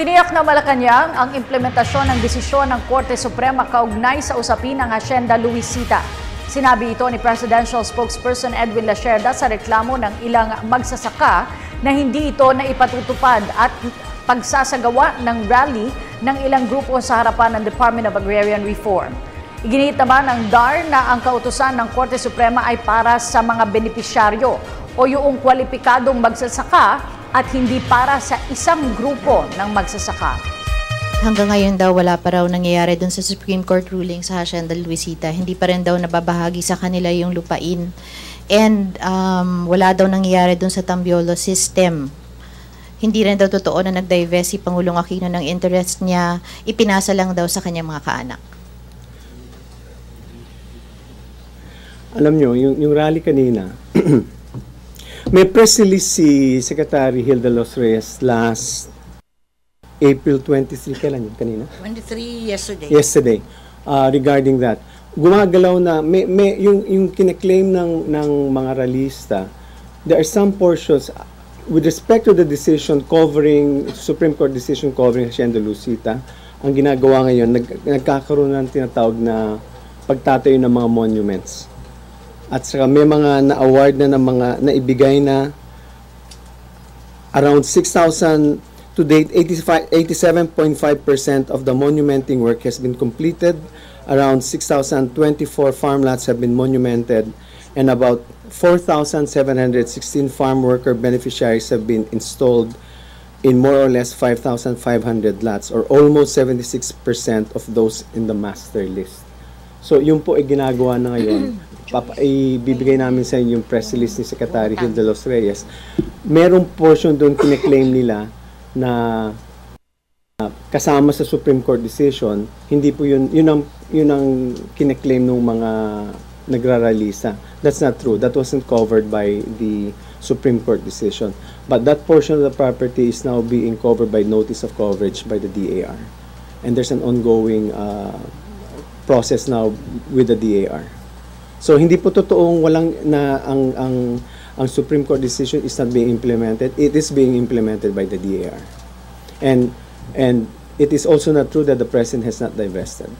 Tiniyak na Malacanang ang implementasyon ng desisyon ng Korte Suprema kaugnay sa usapin ng Hacienda Luisita. Sinabi ito ni Presidential Spokesperson Edwin Lacerda sa reklamo ng ilang magsasaka na hindi ito naipatutupad at pagsasagawa ng rally ng ilang grupo sa harapan ng Department of Agrarian Reform. Iginiit naman ng DAR na ang kautusan ng Korte Suprema ay para sa mga benepisyaryo o yung kwalipikadong magsasaka at hindi para sa isang grupo ng magsasaka. Hanggang ngayon daw wala pa raw nangyayari dun sa Supreme Court ruling sa Hacienda Luisita. Hindi pa rin daw nababahagi sa kanila yung lupain. And wala daw nangyayari dun sa Tambiolo system. Hindi rin daw totoo na nag-divest si Pangulong Aquino ng interest niya. Ipinasa lang daw sa kanyang mga kaanak. Alam nyo, yung rally kanina, may press release si Secretary Hilda Los Reyes last April 23, kailan yun kanina? 23 yesterday. Yesterday, regarding that. Gumagalaw na, yung kine-claim ng mga ralista, there are some portions, with respect to the decision covering, Supreme Court decision covering Hacienda Luisita, ang ginagawa ngayon, nagkakaroon ng tinatawag na pagtatayo ng mga monuments. At saka may mga na-award na ng mga naibigay na around 6,000 to date, 87.5% of the monumenting work has been completed. Around 6,024 farmlands have been monumented and about 4,716 farm worker beneficiaries have been installed in more or less 5,500 lots or almost 76% of those in the master list. So yun po ay ginagawa na ngayon. Ibibigay namin sa inyo yung press release ni Secretary Hilda Los Reyes. Merong portion doon kine-claim nila na kasama sa Supreme Court decision, hindi po yun ang kine-claim ng mga nagraralisa. That's not true. That wasn't covered by the Supreme Court decision. But that portion of the property is now being covered by notice of coverage by the DAR. And there's an ongoing process now with the DAR. So hindi po totoong walang na ang Supreme Court decision is not being implemented. It is being implemented by the DAR. And it is also not true that the President has not divested.